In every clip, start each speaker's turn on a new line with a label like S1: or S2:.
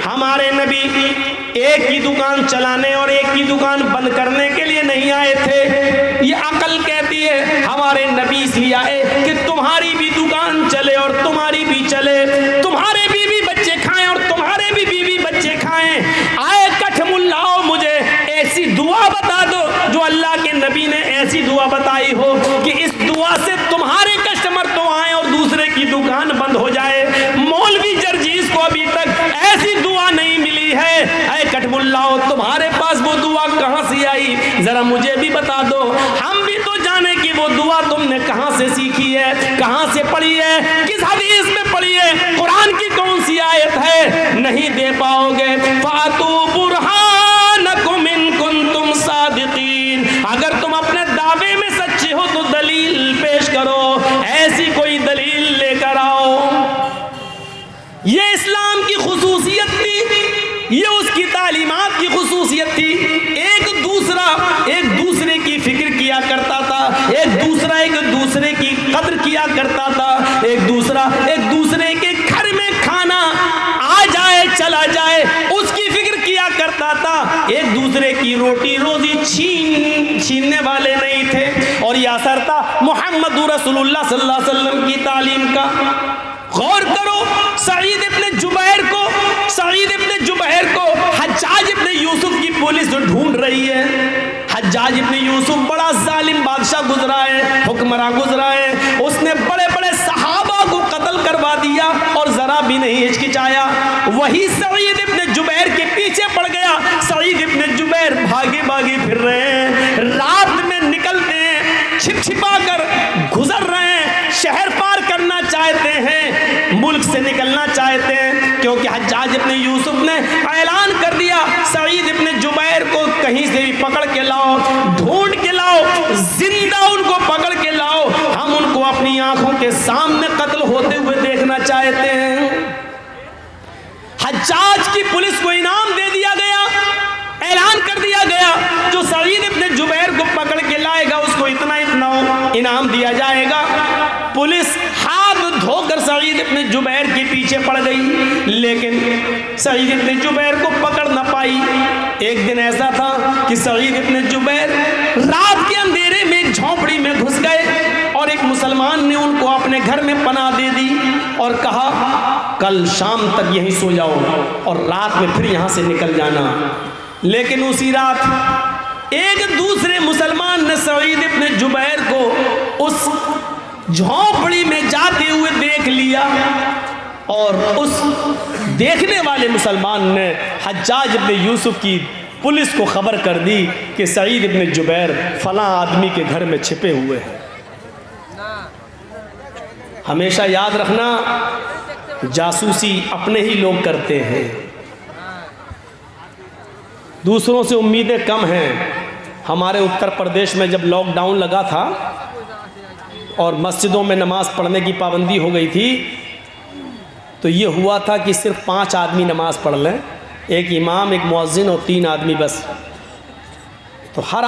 S1: हमारे नबी एक की दुकान चलाने और एक की दुकान बंद करने के लिए नहीं आए थे। ये अकल कहती है हमारे नबी इसलिए आए कि तुम्हारी भी दुकान चले और तुम्हारी भी चले, तुम्हारे बीवी बच्चे खाएं और तुम्हारे भी बीवी बच्चे खाएं। आए कठमुल्लाओ, मुझे ऐसी दुआ बता दो जो अल्लाह के नबी ने ऐसी दुआ बताई हो कि इस दुआ से तुम्हारे कस्टमर तो आए और दूसरे की दुकान बंद हो जाए। मौलवी जर्जीस को अभी तक ऐसी दुआ नहीं मिली है। ऐ कठमुल्लाओ, तुम्हारे पास वो दुआ कहां से आई, जरा मुझे भी बता दो, हम भी तो जाने कि वो दुआ तुमने कहां से सीखी है, कहां से पढ़ी है, किस हदीस में पढ़ी है, कुरान की कौन सी आयत है। नहीं दे पाओगे। फातू बुरहानकुम इन कुंतुम सादिकीन, अगर तुम अपने दावे में सच्चे हो तो दलील पेश करो, ऐसी कोई दलील लेकर आओ। ये इस्लाम की खुसूसियत थी, ये उसकी तालीमात की खुसूसियत थी। एक दूसरे की फिक्र किया करता था, एक दूसरे की कद्र किया करता था, एक दूसरे के घर में खाना आ जाए चला जाए उसकी फिक्र किया करता था। एक दूसरे की रोटी रोजी छीनने वाले नहीं थे। और यह असर था मुहम्मद रसूलुल्लाह सल्लल्लाहु अलैहि वसल्लम की तालीम का। गौर करो, सईद इब्न जुबैर को हज्जाज इब्न यूसुफ की पुलिस ढूंढ रही है। हज्जाज इब्न यूसुफ बड़ा जालिम बादशाह गुजरा है, हुक्मरान गुजरा है। उसने बड़े बड़े सहाबा को कत्ल करवा दिया और जरा भी नहीं हिचकिचाया। वही सईद इब्न जुबैर के पीछे पड़ गया। सईद इब्न जुबैर भागे भागे फिर रहे हैं, रात में निकलते हैं, छिपा कर गुजर रहे हैं, शहर पार करना चाहते हैं, मुल्क से निकलना चाहते हैं, क्योंकि हज्जाज इब्न यूसुफ ने ऐलान कर दिया सईद इब्न जुबैर को कहीं से भी पकड़ के लाओ, ढूंढ के लाओ, जिंदा उनको पकड़ के लाओ, हम उनको अपनी आंखों के सामने कत्ल होते हुए देखना चाहते हैं। हज्जाज की पुलिस को इनाम दे दिया गया, ऐलान कर दिया गया जो सईद इब्न जुबैर को पकड़ के लाएगा उसको इतना इनाम दिया जाएगा। पुलिस हाथ धोकर सईद इब्न जुबैर के पीछे पड़ गई, लेकिन सईद इब्न जुबैर को पकड़ न पाई। एक दिन ऐसा था कि सईद इब्न जुबैर रात के अंधेरे में एक झोंपड़ी में घुस गए और एक मुसलमान ने उनको अपने घर में पनाह दे दी और कहा कल शाम तक यहीं सो जाओ और रात में फिर यहां से निकल जाना। लेकिन उसी रात एक दूसरे मुसलमान ने सईद इब्न जुबैर को उस झोंपड़ी में जाते हुए देख लिया और उस देखने वाले मुसलमान ने हज्जाज इब्न यूसुफ की पुलिस को खबर कर दी कि सईद इब्न जुबैर फलां आदमी के घर में छिपे हुए हैं। हमेशा याद रखना, जासूसी अपने ही लोग करते हैं, दूसरों से उम्मीदें कम हैं। हमारे उत्तर प्रदेश में जब लॉकडाउन लगा था और मस्जिदों में नमाज़ पढ़ने की पाबंदी हो गई थी, तो ये हुआ था कि सिर्फ 5 आदमी नमाज़ पढ़ लें, एक इमाम, एक मुअज्जिन और 3 आदमी बस। तो हर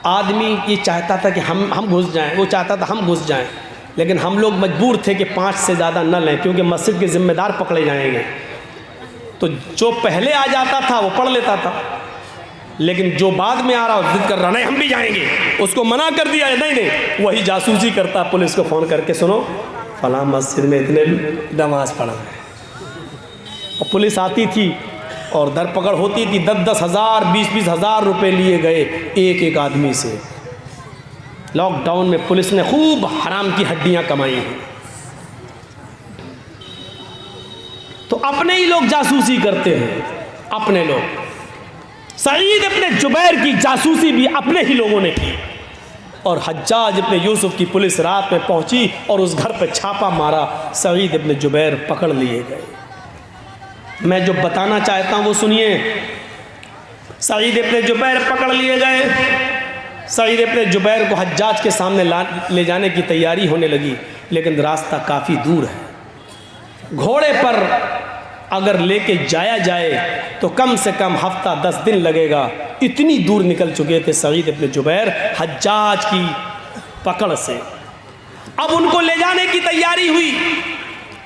S1: आदमी ये चाहता था कि हम घुस जाएं, वो चाहता था हम घुस जाएं, लेकिन हम लोग मजबूर थे कि 5 से ज़्यादा न लें क्योंकि मस्जिद के ज़िम्मेदार पकड़े जाएंगे। तो जो पहले आ जाता था वो पढ़ लेता था, लेकिन जो बाद में आ रहा हो जिद कर रहा नहीं हम भी जाएंगे, उसको मना कर दिया है, नहीं वही जासूसी करता, पुलिस को फ़ोन करके सुनो फलां मस्जिद में इतने नमाज़ पढ़ा है। और पुलिस आती थी और धरपकड़ होती थी, 10-10 हज़ार 20-20 हज़ार रुपये लिए गए एक आदमी से। लॉकडाउन में पुलिस ने खूब हराम की हड्डियाँ कमाई हैं। तो अपने ही लोग जासूसी करते हैं, अपने लोग। सईद इब्न जुबैर की जासूसी भी अपने ही लोगों ने की और हज्जाज इब्न यूसुफ की पुलिस रात में पहुंची और उस घर पर छापा मारा, सईद इब्न जुबैर पकड़ लिए गए। मैं जो बताना चाहता हूं वो सुनिए। सईद इब्न जुबैर पकड़ लिए गए। सईद इब्न जुबैर को हज्जाज के सामने ले जाने की तैयारी होने लगी, लेकिन रास्ता काफ़ी दूर है। घोड़े पर अगर लेके जाया जाए तो कम से कम हफ्ता 10 दिन लगेगा। इतनी दूर निकल चुके थे सईद इब्न जुबैर हज्जाज की पकड़ से। अब उनको ले जाने की तैयारी हुई।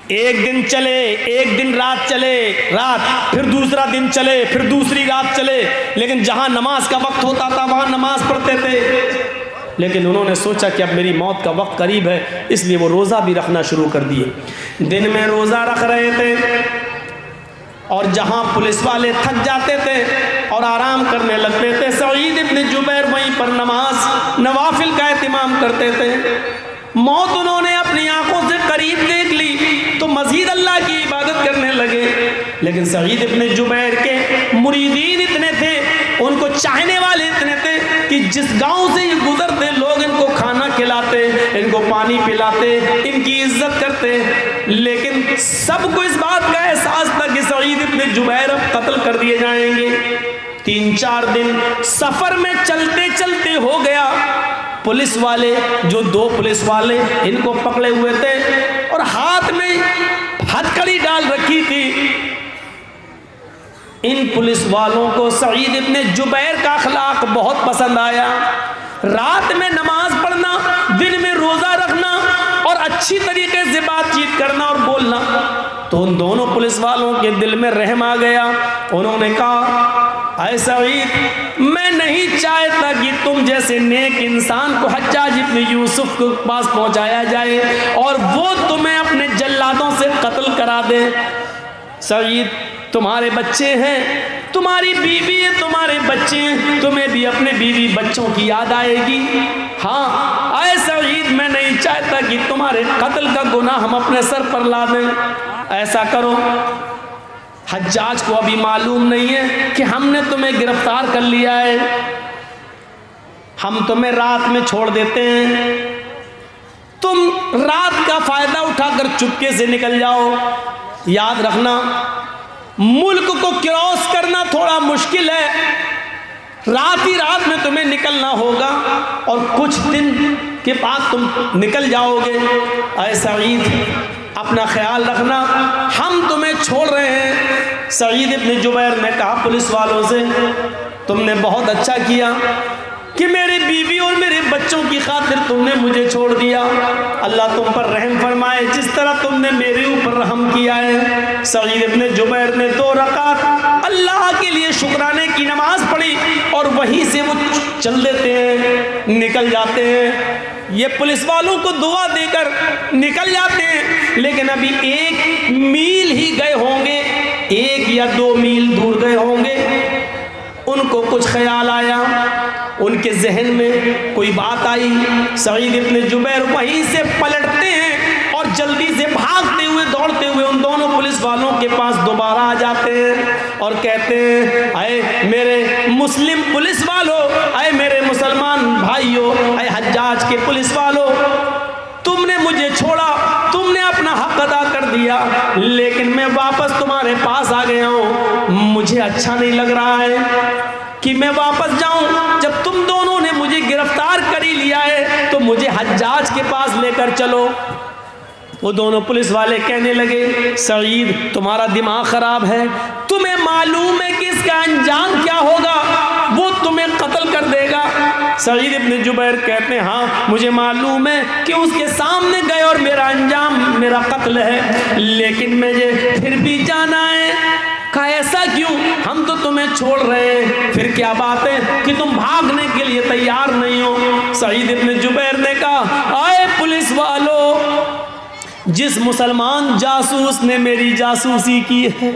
S1: एक दिन चले, एक दिन रात चले, रात फिर दूसरा दिन चले, फिर दूसरी रात चले, लेकिन जहाँ नमाज का वक्त होता था वहाँ नमाज पढ़ते थे। लेकिन उन्होंने सोचा कि अब मेरी मौत का वक्त करीब है, इसलिए वो रोज़ा भी रखना शुरू कर दिए। दिन में रोज़ा रख रहे थे और जहाँ पुलिस वाले थक जाते थे और आराम करने लगते थे, सईद इब्न जुबैर वहीं पर नमाज नवाफिल का एहतिमाम करते थे। मौत उन्होंने अपनी आंखों से करीब देख ली तो मज़ीद अल्लाह की इबादत करने लगे। लेकिन सईद इब्न जुबैर के मुरीदीन इतने थे, उनको चाहने वाले इतने थे कि जिस गांव से ये गुजरते लोग इनको खाना खिलाते, इनको पानी पिलाते, इनकी इज्जत करते। लेकिन सबको इस बात का एहसास था कि सईद इब्न जुबैर अब कत्ल कर दिए जाएंगे। 3-4 दिन सफर में चलते चलते हो गया। पुलिस वाले, जो 2 पुलिस वाले इनको पकड़े हुए थे और हाथ में हथकड़ी डाल रखी थी, इन पुलिस वालों को सईद इब्न जुबैर का अखलाक बहुत पसंद आया। रात में नमाज पढ़ना, दिन में रोजा रखना और अच्छी तरीके से बातचीत करना और बोलना। तो उन दोनों पुलिस वालों के दिल में रहम आ गया। उन्होंने कहा, ऐ सईद, मैं नहीं चाहता कि तुम जैसे नेक इंसान को हज्जाज इब्न यूसुफ के पास पहुंचाया जाए और वो तुम्हें अपने जल्लादों से कत्ल करा दे। सईद, तुम्हारे बच्चे हैं, तुम्हारी बीवी है, तुम्हारे बच्चे हैं, तुम्हें भी अपने बीवी बच्चों की याद आएगी। हाँ ऐ सईद, मैं नहीं चाहता कि तुम्हारे कत्ल का गुनाह हम अपने सर पर ला दें। ऐसा करो, हज्जाज को अभी मालूम नहीं है कि हमने तुम्हें गिरफ्तार कर लिया है, हम तुम्हें रात में छोड़ देते हैं, तुम रात का फायदा उठाकर चुपके से निकल जाओ। याद रखना, मुल्क को क्रॉस करना थोड़ा मुश्किल है, रात ही रात में तुम्हें निकलना होगा और कुछ दिन के बाद तुम निकल जाओगे। ऐ सईद, अपना ख्याल रखना, हम तुम्हें छोड़ रहे हैं। सईद इब्न जुबैर ने कहा पुलिस वालों से, तुमने बहुत अच्छा किया कि मेरी बीवी और मेरे बच्चों की खातिर तुमने मुझे छोड़ दिया। अल्लाह तुम पर रहम फरमाए जिस तरह तुमने मेरे ऊपर रहम किया है। सईद इब्न जुबैर ने 2 रकात अल्लाह के लिए शुक्राने की नमाज पढ़ी और वहीं से वो चल देते हैं, निकल जाते हैं। ये पुलिस वालों को दुआ देकर निकल जाते हैं, लेकिन अभी 1 मील ही गए होंगे, 1 या 2 मील दूर गए होंगे, उनको कुछ ख्याल आया, उनके जहन में कोई बात आई। सईद इब्न जुबैर वहीं से पलटते हैं और जल्दी से भागते हुए दौड़ते हुए उन दोनों पुलिस वालों के पास दोबारा आ जाते हैं और कहते हैं, अरे मेरे मुस्लिम पुलिस वालों, अरे मेरे मुसलमान भाइयों, अरे हज्जाज के पुलिस वालों, तुमने मुझे छोड़ा, तुमने अपना हक अदा कर दिया, लेकिन मैं वापस तुम्हारे पास आ गया हूँ। मुझे अच्छा नहीं लग रहा है कि मैं वापस जाऊं। जब तुम दोनों ने मुझे गिरफ्तार कर ही लिया है तो मुझे हज्जाज के पास लेकर चलो। वो दोनों पुलिस वाले कहने लगे, सईद, तुम्हारा दिमाग खराब है, तुम्हें मालूम है कि इसका अंजाम क्या होगा, वो तुम्हें कत्ल कर देगा। सईद इब्न जुबैर कहते हैं, हाँ मुझे मालूम है कि उसके सामने गए और मेरा अंजाम मेरा कत्ल है, लेकिन मुझे फिर भी जाना है। कहा, ऐसा क्यों, हम तो तुम्हें छोड़ रहे हैं, फिर क्या बात है कि तुम भागने के लिए तैयार नहीं हो। सईद इब्न जुबैर ने कहा, आए पुलिस वालों, जिस मुसलमान जासूस ने मेरी जासूसी की है,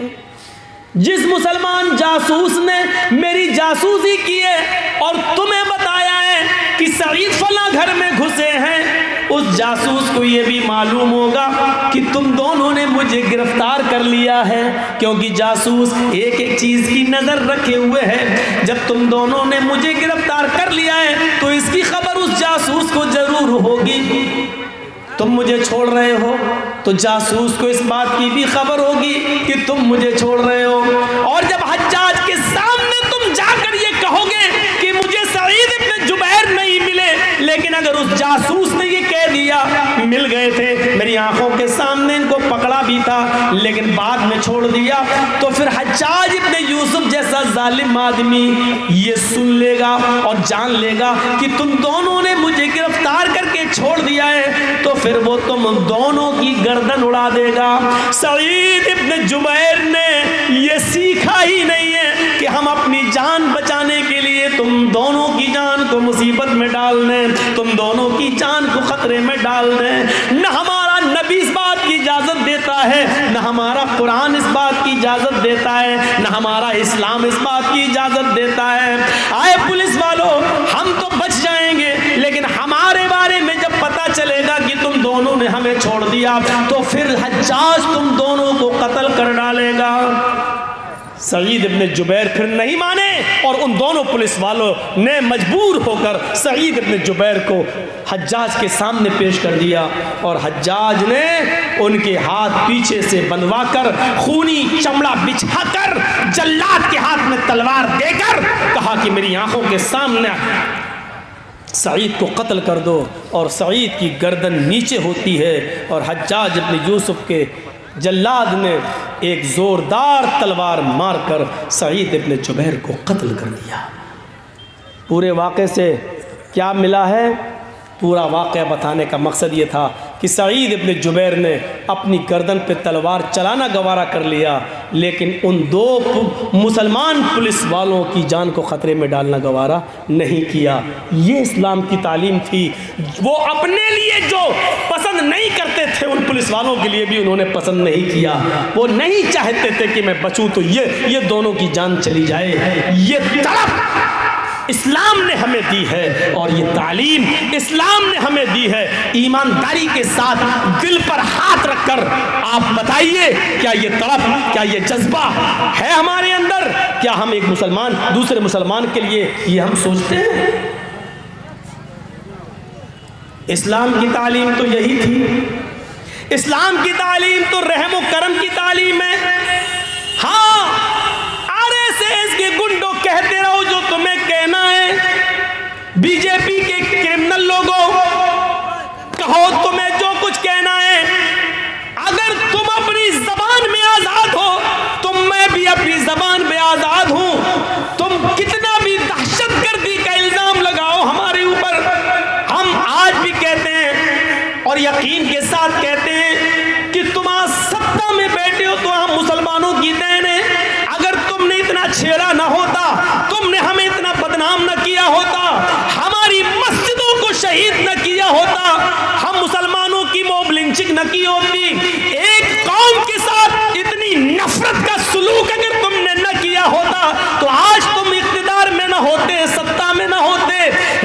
S1: जिस मुसलमान जासूस ने मेरी जासूसी की है और तुम्हें बताया है कि सईद फला घर में घुसे हैं, उस जासूस को ये भी मालूम होगा कि तुम दोनों ने मुझे गिरफ्तार कर लिया है, क्योंकि जासूस एक एक चीज की नजर रखे हुए है। जब तुम दोनों ने मुझे गिरफ्तार कर लिया है तो इसकी खबर उस जासूस को जरूर होगी। तुम मुझे छोड़ रहे हो तो जासूस को इस बात की भी खबर होगी कि तुम मुझे छोड़ रहे हो, और जब हज्जाज के सामने तुम जाकर ये कहोगे कि मुझे सईद इब्न जुबैर नहीं मिले, लेकिन अगर उस जासूस ने ये कह दिया मिल गए थे, मेरी आंखों के सामने इनको पकड़ा भी भी था, लेकिन बाद में छोड़ दिया। तो फिर हज्जाज इब्ने यूसुफ जैसा जालिम आदमी ये सुन लेगा और जान लेगा कि तुम दोनों ने मुझे गिरफ्तार करके छोड़ दिया है, तो फिर वो तुम दोनों की गर्दन उड़ा देगा। सईद इब्ने जुबैर ने ये सीखा ही नहीं है कि हम अपनी जान बचाने के लिए तुम दोनों की जान को मुसीबत में डाल दें, तुम दोनों की जान को खतरे में डाल दें। न हमारा नबी इस बात की इजाजत देता है, न हमारा कुरान इस बात की इजाजत देता है, न हमारा इस्लाम इस बात की इजाजत देता है। आए पुलिस वालों, हम तो बच जाएंगे, लेकिन हमारे बारे में जब पता चलेगा कि तुम दोनों ने हमें छोड़ दिया, तो फिर हज्जाज तुम दोनों को कत्ल कर डालेगा। सईद इब्ने जुबैर फिर नहीं माने और उन दोनों पुलिस वालों ने मजबूर होकर सईद इब्ने जुबैर को हज्जाज के सामने पेश कर दिया, और हज्जाज ने उनके हाथ पीछे से बंधवाकर खूनी चमड़ा बिछाकर जल्लाद के हाथ में तलवार देकर कहा कि मेरी आंखों के सामने सईद को कत्ल कर दो। और सईद की गर्दन नीचे होती है और हज्जाज इब्ने यूसुफ के जल्लाद ने एक ज़ोरदार तलवार मारकर सईद इब्ने जुबैर को कत्ल कर दिया। पूरे वाक़े से क्या मिला है? पूरा वाक़या बताने का मकसद ये था कि सईद इब्ने जुबैर ने अपनी गर्दन पे तलवार चलाना गवारा कर लिया, लेकिन उन दो मुसलमान पुलिस वालों की जान को ख़तरे में डालना गवारा नहीं किया। ये इस्लाम की तालीम थी। वो अपने लिए जो पसंद नहीं करते थे, उन पुलिस वालों के लिए भी उन्होंने पसंद नहीं किया। वो नहीं चाहते थे कि मैं बचूं तो ये दोनों की जान चली जाए। ये तड़प इस्लाम ने हमें दी है और ये तालीम इस्लाम ने हमें दी है। ईमानदारी के साथ दिल पर हाथ रखकर आप बताइए, क्या ये तड़प, क्या ये जज्बा है हमारे अंदर? क्या हम एक मुसलमान दूसरे मुसलमान के लिए ये हम सोचते हैं? इस्लाम की तालीम तो यही थी। इस्लाम की तालीम तो रहम व करम की तालीम है। हाँ, आरएसएस के गुंडों कहते रहो जो तुम्हें कहना है, बीजेपी के क्रिमिनल लोगों कहो तुम्हें जो कुछ कहना है। अगर तुम अपनी जबान में आजाद हो तो मैं भी अपनी जबान में आजाद हूं। तुम कितना भी दहशतगर्दी का इल्जाम लगाओ हमारे ऊपर, हम आज भी कहते हैं और यकीन के साथ कहते हैं कि तुम आज सत्ता में बैठे हो तो हम मुसलमानों की देन है। अगर तुमने इतना छेड़ा ना होता, तुमने हमें इतना बदनाम न किया होता, हमारी मस्जिदों को शहीद न किया होता, हम मुसलमानों की मॉब लिंचिंग न की होती, एक कौम के साथ इतनी नफरत का सुलूक अगर तुमने न किया होता, तो आज तुम इख्तिदार में न होते, सत्ता में न होते।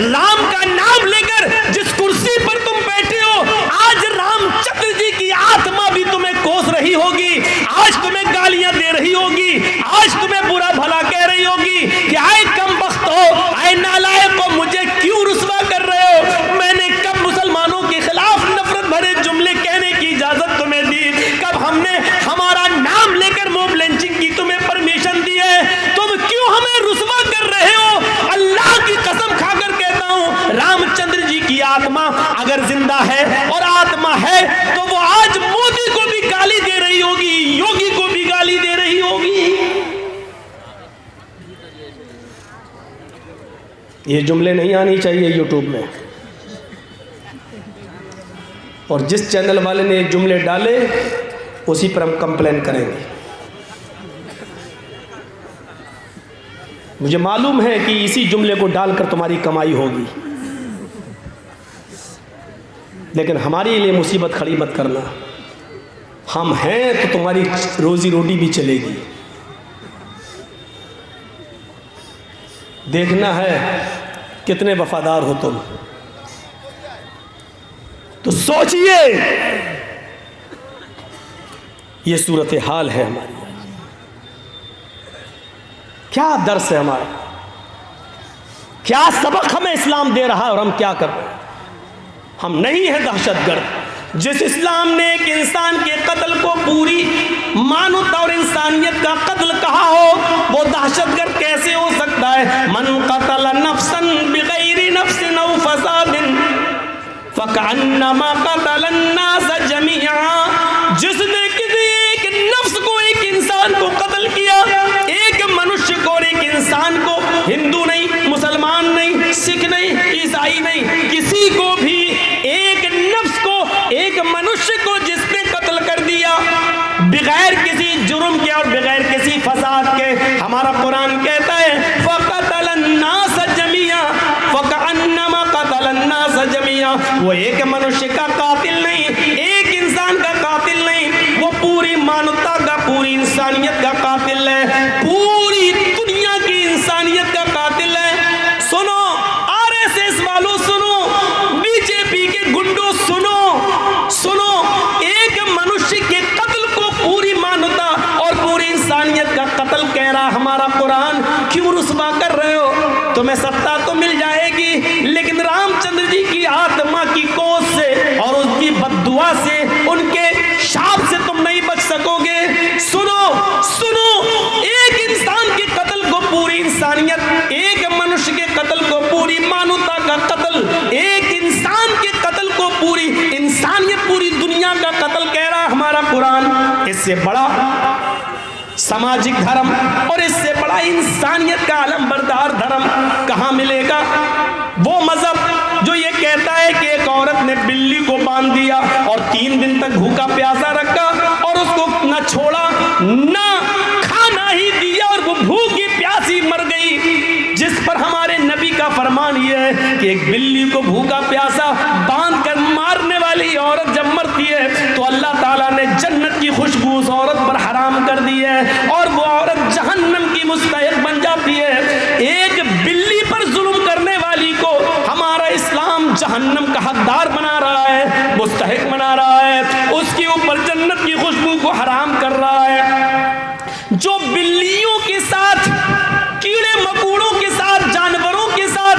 S1: राम का नाम लेकर जिस कुर्सी पर तुम बैठे हो, आज रामचंद्र जी की आत्मा भी तुम्हें कोस रही होगी, आज तुम्हें गालियां दे रही होगी, आज तुम्हें बुरा भला कह रही होगी कि आए कमबख्त हो, आए नालायक हो, मुझे क्यों रुस्वा कर रहे हो? मैंने कब मुसलमानों के खिलाफ नफरत भरे जुमले कहने की इजाजत तुम्हें दी? कब हमने हमारा नाम लेकर मॉब लिंचिंग की तुम्हें परमिशन दी है? तुम क्यों हमें रुस्वा कर रहे हो? अल्लाह की कसम खाकर कहता हूं, रामचंद्र जी की आत्मा अगर जिंदा है और आत्मा है तो वो आज मोदी को भी गाली दे रही होगी, योगी को भी गाली दे रही होगी। ये जुमले नहीं आनी चाहिए यूट्यूब में। और जिस चैनल वाले ने ये जुमले डाले उसी पर हम कंप्लेन करेंगे। मुझे मालूम है कि इसी जुमले को डालकर तुम्हारी कमाई होगी, लेकिन हमारे लिए मुसीबत खड़ी मत करना। हम हैं तो तुम्हारी रोजी रोटी भी चलेगी। देखना है कितने वफादार हो तुम। तो सोचिए, ये सूरत हाल है हमारी। क्या दर्स है हमारा, क्या सबक हमें इस्लाम दे रहा है और हम क्या कर रहे हैं? हम नहीं है दहशतगर्द। जिस इस्लाम ने एक इंसान के कत्ल को पूरी मानवता और इंसानियत का कत्ल कहा हो, वो दहशतगर्द कैसे हो सकता है? मन कतल नफ्सन बिगैरि नफ्सिन औ फसादिन फकअन्नमा कतलन नास जमीआ। जिसने किसी हिंदू नहीं, मुसलमान नहीं, सिख नहीं, ईसाई नहीं, किसी को भी एक नफ्स को, एक मनुष्य को जिसने कत्ल कर दिया बगैर किसी जुर्म के और बगैर किसी फसाद के, हमारा कुरान कहता है फ़क़तलन्नास जमीआ फ़कअन्नमा क़तलन्नास जमीआ, वो एक मनुष्य का कातिल नहीं, एक इंसान का कातिल नहीं, वो पूरी मानवता का, पूरी इंसानियत का कातिल है, पूरी दुनिया की इंसानियत का कातिल है। सुनो आरएसएस वालों, सुनो बीजेपी के गुंडों, सुनो सुनो, एक मनुष्य के कत्ल को पूरी मानवता और पूरी इंसानियत का कत्ल कह रहा हमारा कुरान, क्यों रुस्वा कर रहे हो? तुम्हें सत्ता तो मिल जाएगी, लेकिन रामचंद्र जी की आत्मा की कोस से और उसकी बद्दुआ से, उनके शाप से तुम नहीं बच सकोगे। सुनो सुनो, एक इंसान के कत्ल को पूरी इंसानियत, एक मनुष्य के कत्ल को पूरी मानवता का कत्ल, एक इंसान के कत्ल को पूरी इंसानियत, पूरी दुनिया का कत्ल कह रहा हमारा कुरान। इससे बड़ा सामाजिक धर्म और इससे बड़ा इंसानियत का अलंबरदार धर्म कहाँ मिलेगा? वो मजहब जो ये कहता है कि एक औरत ने बिल्ली को बांध दिया और 3 दिन तक भूखा प्यासा रखा और उसको न छोड़ा न खाना ही दिया और वो भूखी प्यासी मर गई, जिस पर हमारे नबी का फरमान ये है कि एक बिल्ली को भूखा प्यासा बांध कर मारने वाली औरत जब मरती है तो अल्लाह ताला ने जन्नत की खुशबू उस औरत पर हराम कर दी है और वो औरत जहन्नम की मुस्तहिक बन जाती है। एक बिल्ली पर जुल्म करने वाली को हमारा इस्लाम जहन्नम का हकदार बना रहा है, मुस्तहिक बना रहा है, उसके ऊपर जन्नत की खुशबू को हराम कर रहा है। जो बिल्लियों के साथ, कीड़े मकोड़ों के साथ, जानवरों के साथ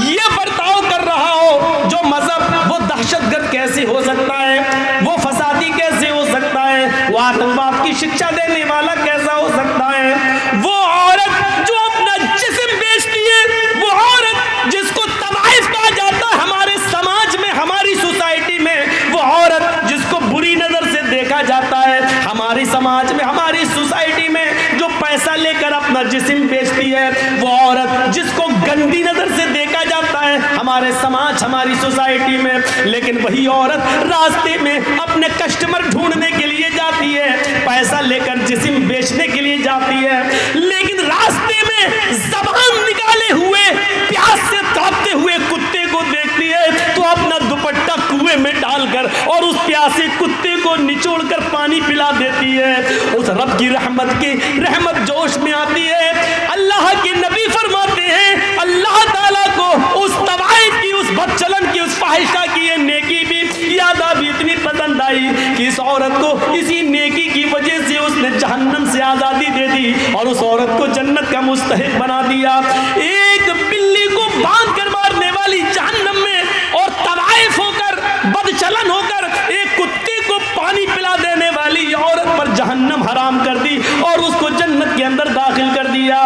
S1: ये बर्ताव कर रहा हो, जो मजहब, वो दहशतगर्द कैसे हो सकता है? वो फसादी कैसे हो सकता है? वो आतंकवाद की शिक्षा देने वाला कैसा हो सकता है? वो औरत जो अपना जिस्म बेचती है, वो औरत जिसको तवाइफ कहा जाता है हमारे समाज में, हमारी सोसाइटी में, वो औरत जिसको बुरी नजर से देखा जाता है हमारी समाज में, हमारी सोसाइटी में, जो पैसा लेकर अपना जिस्म बेचती है, वो औरत जिसको गंदी नजर से देखा जाता है हमारे समाज, हमारी सोसाइटी में, लेकिन वही औरत रास्ते में अपने कस्टमर ढूंढने के लिए जाती है, पैसा लेकर जिस्म बेचने के लिए जाती है, लेकिन रास्ते में जबान निकाले हुए प्यास से कांपते हुए कुत्ते को देखती है तो अपना दुपट्टा कुएं में डालकर और उस प्यासे कुत्ते को निचोड़कर पानी पिला देती है। उस रब की रहमत जोश में आती है। अल्लाह के नबी फरमाते हैं अल्लाह ताला को उस तवाइफ की, उस बदचलन की, उस फाहिशा की ये नेकी भी याद भी इतनी पसंद आई कि इस औरत को इसी नेकी की वजह से उसने जहन्नम से आजादी दे दी और उस औरत को जन्नत का मुस्तहिक बना दिया। एक बिल्ली को बांध कर मारने वाली जहन्नम में और तवाइफ होकर, बदचलन होकर एक कुत्ते को पानी पिला देने वाली औरत पर जहन्नम हराम कर दी और उसको जन्नत के अंदर दाखिल कर दिया।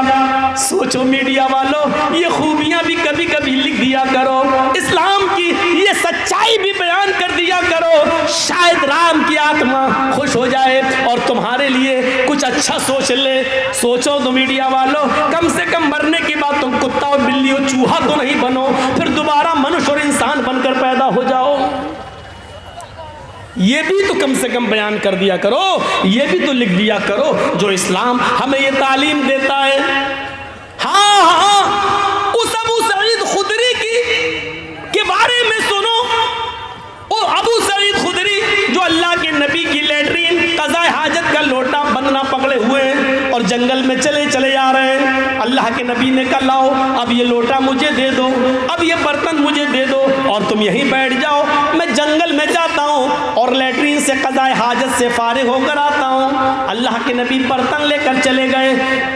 S1: सोचो मीडिया वालों, ये खूबियां भी कभी कभी लिख दिया करो, इस्लाम की ये सच्चाई भी बयान कर दिया करो, शायद राम की आत्मा खुश हो जाए और तुम्हारे लिए कुछ अच्छा सोच ले। सोचो तो मीडिया वालों, कम से कम मरने के बाद तुम कुत्ता और बिल्ली और चूहा तो नहीं बनो, फिर दोबारा मनुष्य और इंसान बनकर पैदा हो जाओ। ये भी तो कम से कम बयान कर दिया करो, ये भी तो लिख दिया करो जो इस्लाम हमें ये तालीम देता है। हाँ, उस अबू सईद खुदरी के बारे में सुनो। वो अबू सईद खुदरी जो अल्लाह के नबी की लेटरीन, कज़ाए हाजत का लोटा बंदना पकड़े हुए हैं और जंगल में चले जा रहे हैं। अल्लाह के नबी ने कहा लाओ अब ये लोटा मुझे दे दो, अब ये बर्तन मुझे दे दो और तुम यहीं बैठ जाओ, मैं जंगल में जाता हूँ और लेटरीन से कज़ाए हाजत से फारिग होकर आता हूँ। अल्लाह के नबी बर्तन लेकर चले गए,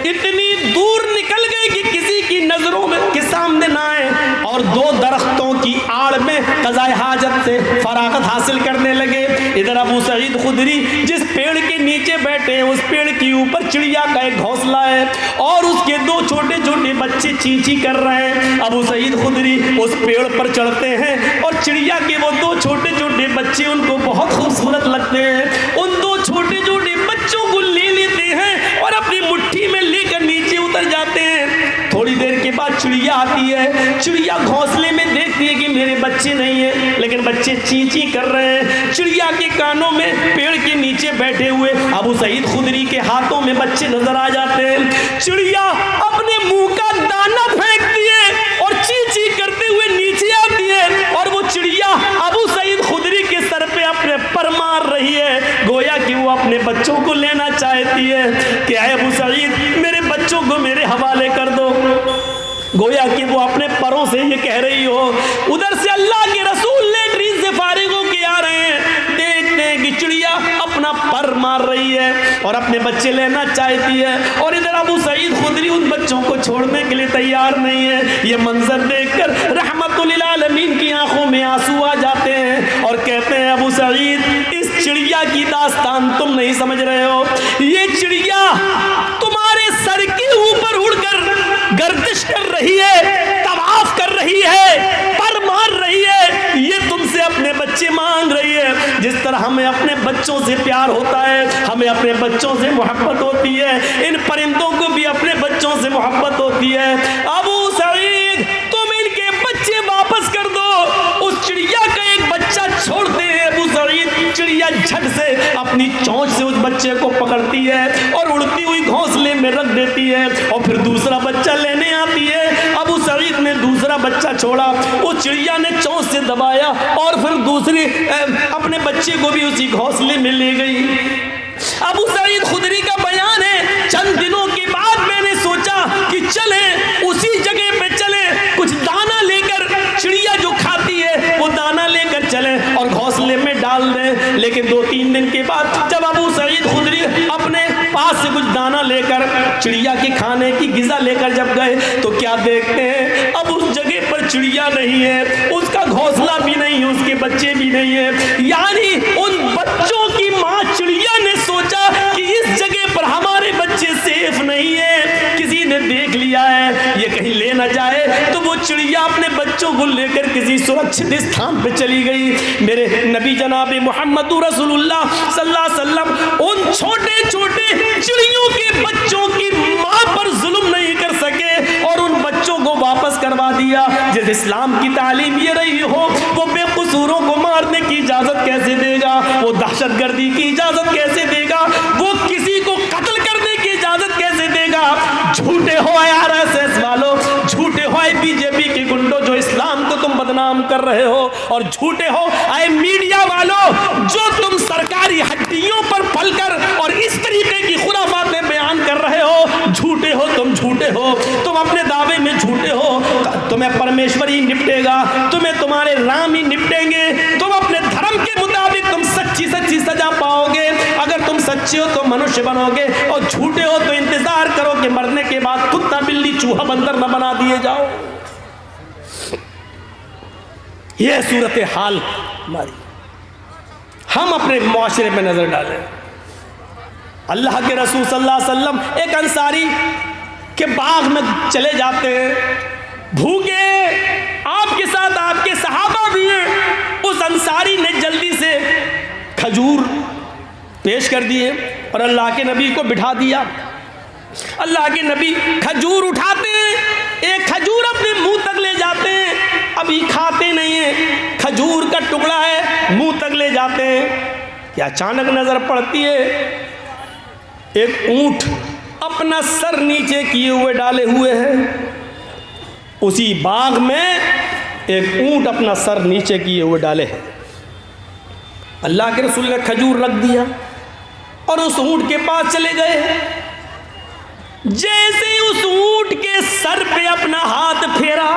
S1: इतनी दूर निकल गए कि किसी की नजरों में के सामने ना आए और 2 दरख्तों की आड़ में कज़ाए हाजत से फरागत हासिल करने लगे। इधर अबू सईद खुदरी जिस पेड़ के नीचे बैठे हैं उस पेड़ के ऊपर चिड़िया का एक घोंसला है और उसके 2 छोटे छोटे बच्चे चींची कर रहे हैं। अबू सईद खुदरी उस पेड़ पर चढ़ते हैं और चिड़िया के वो 2 छोटे छोटे बच्चे उनको बहुत खूबसूरत लगते हैं। उन 2 छोटे छोटे बच्चों को ले लेते हैं और अपनी मुट्ठी में लेकर नीचे उतर जाते हैं। थोड़ी देर के चिड़िया आती है। चिड़िया घोंसले में देखती है कि मेरे बच्चे नहीं है, लेकिन बच्चे ची ची कर रहे हैं। चिड़िया के कानों में पेड़ के नीचे बैठे हुए अबू सईद खुदरी के हाथों में बच्चे नजर आ जाते हैं। चिड़िया अपने मुंह का दाना फेंकती है और ची ची करते हुए नीचे आती है, और वो चिड़िया अबू सईद खुदरी के सर पे अपने पर मार रही है, गोया कि वो अपने बच्चों को लेना चाहती है कि आए अबू सईद मेरे बच्चों को मेरे हवाले कर दो। गोया कि वो अपने परों से ये कह रही हो। उधर से अल्लाह के रसूल लेटरिन से फारिग होके आ रहे हैं, देखते हैं कि चिड़िया अपना पर मार रही है और अपने बच्चे लेना चाहती है, और इधर अबू सईद खुदरी उन बच्चों को छोड़ने के लिए तैयार नहीं है। ये मंजर देखकर रहमतुल लिल आलमीन की आंखों में आंसू आ जाते हैं और कहते हैं अबू सईद इस चिड़िया की दास्तान तुम नहीं समझ रहे हो। ये चिड़िया तुम्हारे सर के ऊपर उड़कर गर्दिश कर रही है, तवाफ कर रही है, पर मार रही है, ये तुमसे अपने बच्चे मांग रही है। जिस तरह हमें अपने बच्चों से प्यार होता है, हमें अपने बच्चों से मोहब्बत होती है, इन परिंदों को भी अपने बच्चों से मोहब्बत होती है। अबू सईद तुम इनके बच्चे वापस कर दो। उस चिड़िया का एक बच्चा छोड़ते हैं अबू सईद, चिड़िया झट से अपनी चोंच से उस बच्चे को पकड़ती है और उड़ती हुई घोंसले में रख देती है, और फिर दूसरा बच्चा लेने आती है। अबू सईद ने दूसरा बच्चा छोड़ा, उस चिड़िया ने चोंच से दबाया और फिर दूसरी अपने बच्चे को भी उसी घोंसले में ले गई। अबू सईद खुदरी का बयान है, चंद दिनों के बाद मैंने सोचा कि चले उसी जगह पे चले, कुछ दाना लेकर, चिड़िया जो खाती है वो दाना लेकर चले और घोंसले में डाल दें। लेकिन 2-3 दिन के बाद जब अबू सईद खुदरी अपने पास से कुछ दाना लेकर, चिड़िया के खाने की गिज़ा लेकर जब गए तो क्या देखते हैं, अब उस जगह पर चिड़िया नहीं है, उसका घोंसला भी नहीं है, उसके बच्चे भी नहीं है। यानी उन बच्चों की माँ चिड़िया ने सोचा कि इस जगह पर हमारे बच्चे सेफ नहीं है, किसी ने देख लिया है, ये कहीं ले ना जाए, तो वो चिड़िया अपने बच्चों को लेकर किसी सुरक्षित स्थान पर चली गई। मेरे नबी जनाब मोहम्मद रसूलुल्लाह सल्लल्लाहु अलैहि वसल्लम उन छोटे छोटे चिड़ियों के बच्चों की मां पर जुल्म नहीं कर सके और उन बच्चों को वापस करवा दिया। जिस इस्लाम की तालीम ये रही हो, वो बेकसूरों को मारने की इजाजत कैसे देगा, वो दहशतगर्दी की इजाजत कैसे देगा, वो किसी को कत्ल करने की इजाजत कैसे देगा। झूठे हो आरएसएस वालों, झूठे हो बीजेपी के गुंडों जो इस्लाम को तुम बदनाम कर रहे हो, और झूठे हो आए मीडिया वालों जो तुम सरकारी हड्डियों पर पलकर और इस तरीके की खुराफातें बयान कर रहे हो। झूठे हो तुम, झूठे हो तुम, अपने दावे में झूठे हो। तुम्हें परमेश्वर ही निपटेगा, तुम्हें तुम्हारे राम ही निपटेंगे, तुम अपने धर्म के मुताबिक तुम सच्ची सच्ची सजा पाओगे। अगर तुम सच्चे हो तो मनुष्य बनोगे, और झूठे हो तो इंतजार करो कि मरने के बाद कुत्ता बिल्ली चूहा बंदर न बना दिए जाओ। यह सूरत हाल हमारी, हम अपने मुआशरे में नजर डालें। अल्लाह के रसूल सल्लल्लाहु अलैहि वसल्लम एक अंसारी के बाग में चले जाते हैं, भूखे, आपके साथ आपके सहाबा भी हैं। उस अंसारी ने जल्दी से खजूर पेश कर दिए और अल्लाह के नबी को बिठा दिया। अल्लाह के नबी खजूर उठाते हैं, एक खजूर अपने मुंह तक ले जाते हैं, अभी खाते नहीं है, खजूर का टुकड़ा है, मुंह तक ले जाते हैं कि अचानक नजर पड़ती है एक ऊंट अपना सर नीचे किए हुए डाले हुए है। उसी बाग में एक ऊंट अपना सर नीचे किए हुए डाले है। अल्लाह के रसूल ने खजूर रख दिया और उस ऊंट के पास चले गए। जैसे ही उस ऊंट के सर पे अपना हाथ फेरा,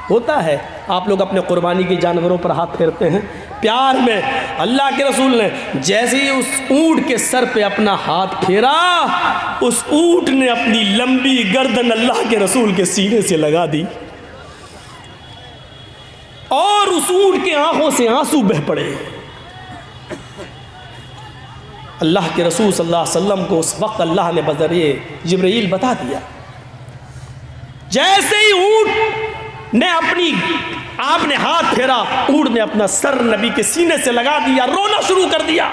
S1: होता है आप लोग अपने कुर्बानी के जानवरों पर हाथ फेरते हैं प्यार में, अल्लाह के रसूल ने जैसे ही उस ऊंट के सर पे अपना हाथ फेरा, उस ऊंट ने अपनी लंबी गर्दन अल्लाह के रसूल के सीने से लगा दी और उस ऊंट के आंखों से आंसू बह पड़े। अल्लाह के रसूल सल्लल्लाहु अलैहि वसल्लम को उस वक्त अल्लाह ने बज़रिए जिब्रील बता दिया। जैसे ही ऊंट ने आपने हाथ फेरा, ऊंट ने अपना सर नबी के सीने से लगा दिया, रोना शुरू कर दिया।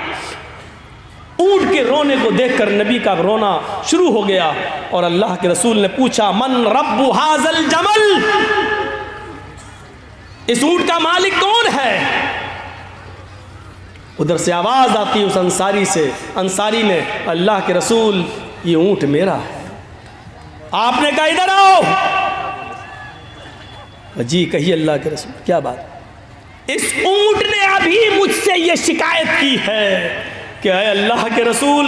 S1: ऊंट के रोने को देखकर नबी का रोना शुरू हो गया और अल्लाह के रसूल ने पूछा, मन रब्बु हाज़ल जमल, इस ऊंट का मालिक कौन है? उधर से आवाज आती उस अंसारी से, अंसारी ने, अल्लाह के रसूल ये ऊंट मेरा है। आपने कहा इधर आओ। जी कहिए अल्लाह के रसूल, क्या बात? इस ऊंट ने अभी मुझसे ये शिकायत की है कि अल्लाह के रसूल,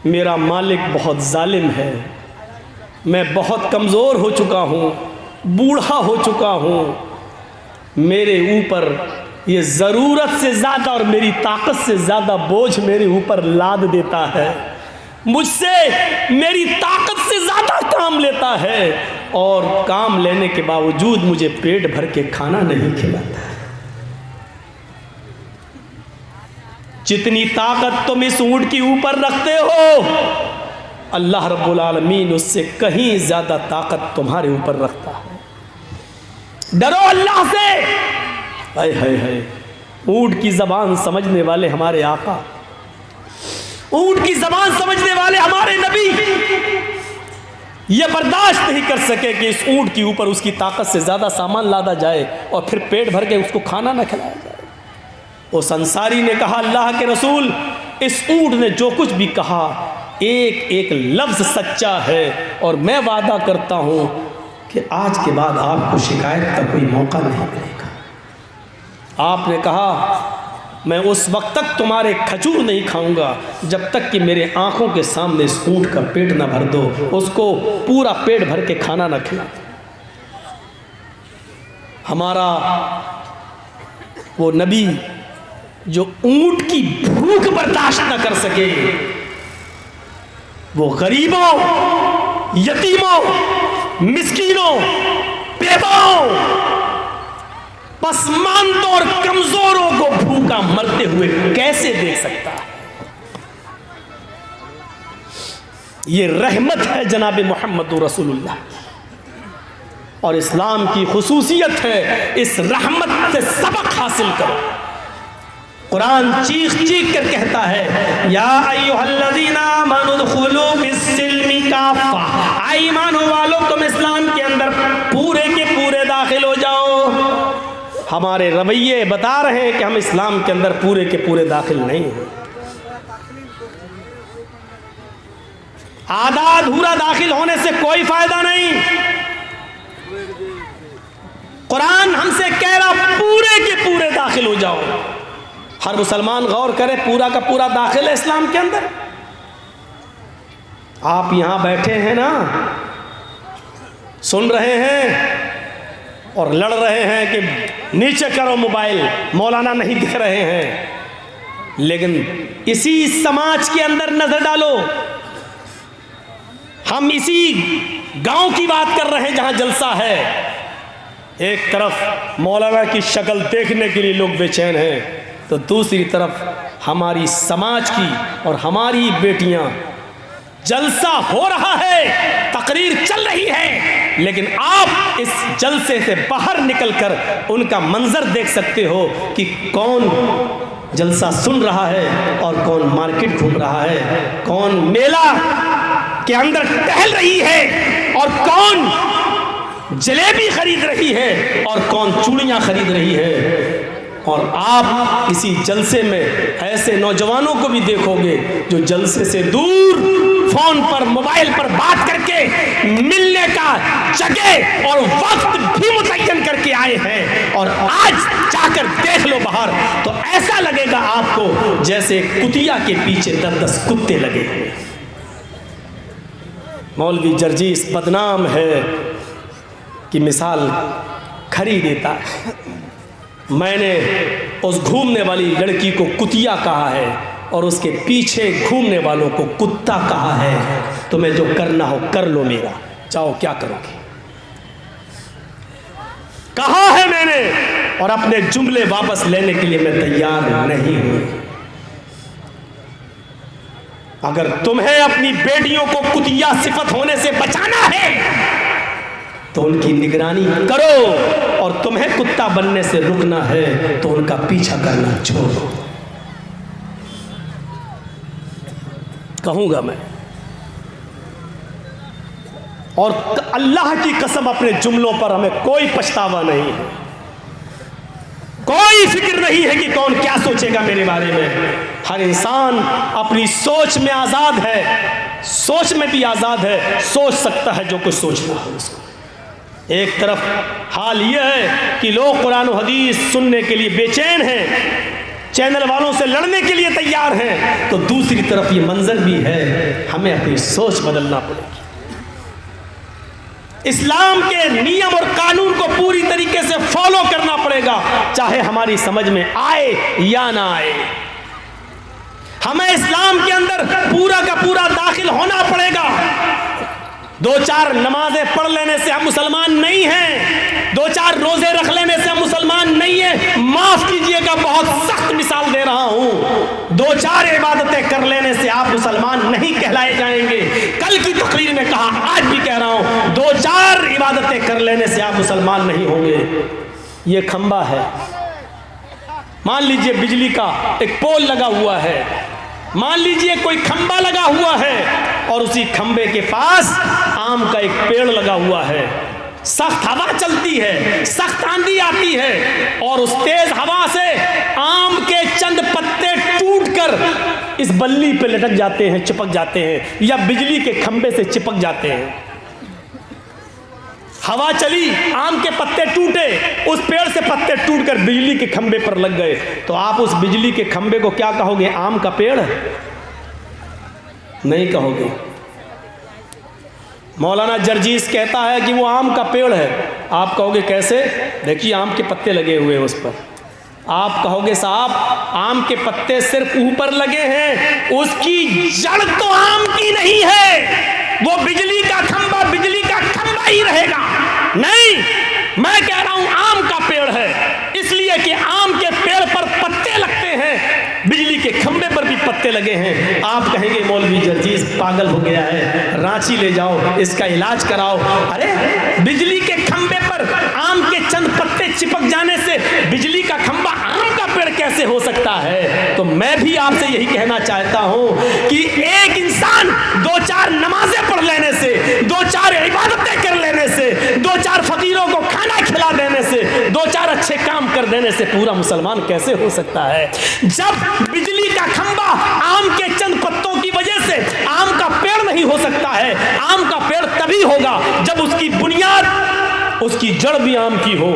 S1: मेरा मालिक बहुत जालिम है, मैं बहुत कमज़ोर हो चुका हूँ, बूढ़ा हो चुका हूँ, मेरे ऊपर ये ज़रूरत से ज़्यादा और मेरी ताकत से ज़्यादा बोझ मेरे ऊपर लाद देता है, मुझसे मेरी ताकत से ज़्यादा काम लेता है और काम लेने के बावजूद मुझे पेट भर के खाना नहीं खिलाता है। जितनी ताकत तुम इस ऊंट के ऊपर रखते हो, अल्लाह रब्बुल आलमीन उससे कहीं ज़्यादा ताकत तुम्हारे ऊपर रखता है। डरो अल्लाह से। हाय हाय हाय, ऊंट की ज़बान समझने वाले हमारे आका, ऊंट की ज़बान समझने वाले हमारे नबी ये बर्दाश्त नहीं कर सके कि इस ऊंट के ऊपर उसकी ताकत से ज़्यादा सामान लादा जाए और फिर पेट भर के उसको खाना न खिलाया जाए। उस अंसारी ने कहा, अल्लाह के रसूल, इस ऊंट ने जो कुछ भी कहा एक एक लफ्ज़ सच्चा है और मैं वादा करता हूँ कि आज के बाद आपको शिकायत का कोई मौका नहीं मिलेगा। आपने कहा, मैं उस वक्त तक तुम्हारे खजूर नहीं खाऊंगा जब तक कि मेरे आंखों के सामने इस ऊंट का पेट न भर दो, उसको पूरा पेट भर के खाना न खिला। हमारा वो नबी जो ऊंट की भूख बर्दाश्त न कर सके, वो गरीबों, यतीमों, मिस्कीनों, बेवाओं, पसमानदों और कमजोरों को भूखा मरते हुए कैसे देख सकता है? ये रहमत है जनाब मोहम्मद रसूलुल्लाह और इस्लाम की खुसूसियत है। इस रहमत से सबक हासिल करो। कुरान चीख चीख कर कहता है, या अय्युहल्लज़ीना आमनू उदखुलू फिस्सिल्मि काफ़ा, ईमान वालों तुम इस्लाम के अंदर पूरे के पूरे दाखिल हो जाओ। हमारे रवैये बता रहे हैं कि हम इस्लाम के अंदर पूरे के पूरे दाखिल नहीं हैं। आधा अधूरा दाखिल होने से कोई फायदा नहीं। कुरान हमसे कह रहा पूरे के पूरे दाखिल हो जाओ। हर मुसलमान गौर करे, पूरा का पूरा दाखिल है इस्लाम के अंदर। आप यहां बैठे हैं ना, सुन रहे हैं और लड़ रहे हैं कि नीचे करो मोबाइल, मौलाना नहीं दिख रहे हैं, लेकिन इसी समाज के अंदर नजर डालो। हम इसी गांव की बात कर रहे हैं जहां जलसा है। एक तरफ मौलाना की शक्ल देखने के लिए लोग बेचैन हैं, तो दूसरी तरफ हमारी समाज की और हमारी बेटियां, जलसा हो रहा है, तकरीर चल रही है, लेकिन आप इस जलसे से बाहर निकलकर उनका मंजर देख सकते हो कि कौन जलसा सुन रहा है और कौन मार्केट घूम रहा है, कौन मेला के अंदर टहल रही है और कौन जलेबी खरीद रही है और कौन चूड़ियां खरीद रही है। और आप इसी जलसे में ऐसे नौजवानों को भी देखोगे जो जलसे से दूर फोन पर, मोबाइल पर बात करके मिलने का जगह और वक्त भी मुतय्यन करके आए हैं, और आज जाकर देख लो बाहर तो ऐसा लगेगा आपको जैसे कुतिया के पीछे 10-10 कुत्ते लगे हैं। मौलवी जर्जीस बदनाम है कि मिसाल खरी देता है। मैंने उस घूमने वाली लड़की को कुतिया कहा है और उसके पीछे घूमने वालों को कुत्ता कहा है। तुम्हें जो करना हो कर लो, मेरा चाहो क्या करोगे, कहा है मैंने, और अपने जुमले वापस लेने के लिए मैं तैयार नहीं हूं। अगर तुम्हें अपनी बेटियों को कुतिया सिफत होने से बचाना है तो उनकी निगरानी करो, और तुम्हें कुत्ता बनने से रुकना है तो उनका पीछा करना छोड़ो। कहूँगा मैं। और अल्लाह की कसम अपने जुमलों पर हमें कोई पछतावा नहीं है, कोई फिक्र नहीं है कि कौन क्या सोचेगा मेरे बारे में। हर इंसान अपनी सोच में आज़ाद है, सोच में भी आज़ाद है, सोच सकता है जो कुछ सोचना है उसको। एक तरफ हाल यह है कि लोग कुरान और हदीस सुनने के लिए बेचैन हैं, चैनल वालों से लड़ने के लिए तैयार हैं, तो दूसरी तरफ ये मंजर भी है, हमें अपनी सोच बदलना पड़ेगी। इस्लाम के नियम और कानून को पूरी तरीके से फॉलो करना पड़ेगा, चाहे हमारी समझ में आए या ना आए। हमें इस्लाम के अंदर पूरा का पूरा दाखिल होना पड़ेगा। 2-4 नमाजें पढ़ लेने से हम मुसलमान नहीं हैं, 2-4 रोजे रख लेने से हम मुसलमान नहीं हैं। माफ कीजिएगा, बहुत सख्त मिसाल दे रहा हूं। 2-4 इबादतें कर लेने से आप मुसलमान नहीं कहलाए जाएंगे। कल की तकरीर में कहा, आज भी कह रहा हूं, 2-4 इबादतें कर लेने से आप मुसलमान नहीं होंगे। ये खंबा है, मान लीजिए बिजली का एक पोल लगा हुआ है, मान लीजिए कोई खंबा लगा हुआ है और उसी खंबे के पास आम का एक पेड़ लगा हुआ है। सख्त हवा चलती है, सख्त आंधी आती है और उस तेज हवा से आम के चंद पत्ते टूटकर इस बल्ली पे लटक जाते हैं, चिपक जाते हैं, या बिजली के खंबे से चिपक जाते हैं। हवा चली, आम के पत्ते टूटे, उस पेड़ से पत्ते टूटकर बिजली के खंबे पर लग गए, तो आप उस बिजली के खंबे को क्या कहोगे? आम का पेड़? नहीं कहोगे। मौलाना जर्जीस कहता है कि वो आम का पेड़ है, आप कहोगे कैसे? देखिए आम के पत्ते लगे हुए हैं उस पर। आप कहोगे साहब आम के पत्ते सिर्फ ऊपर लगे हैं, उसकी जड़ तो आम की नहीं है, वो बिजली का खंबा ही रहेगा। नहीं, मैं कह रहा हूं आम का पेड़ है, इसलिए कि आम के पेड़ पर पत्ते लगते हैं, बिजली के खंबे पर भी पत्ते लगे हैं। आप कहेंगे मौलवी जर्जीस पागल हो गया है, रांची ले जाओ, इसका इलाज कराओ। अरे बिजली के खंबे पर आम के चंद पत्ते चिपक जाने से बिजली का खंबा आम का पेड़ कैसे हो सकता है? तो मैं भी आपसे यही कहना चाहता हूं कि एक इंसान 2-4 नमाजें पढ़ लेने से, 2-4 इबादतें कर लेने से, 2-4 फकीरों को खाना खिला देने से, 2-4 अच्छे काम कर देने से पूरा मुसलमान कैसे हो सकता है? जब बिजली का खंबा आम के चंद पत्तों की वजह से आम का पेड़ नहीं हो सकता है, आम का पेड़ तभी होगा जब उसकी बुनियाद, उसकी जड़ भी आम की हो,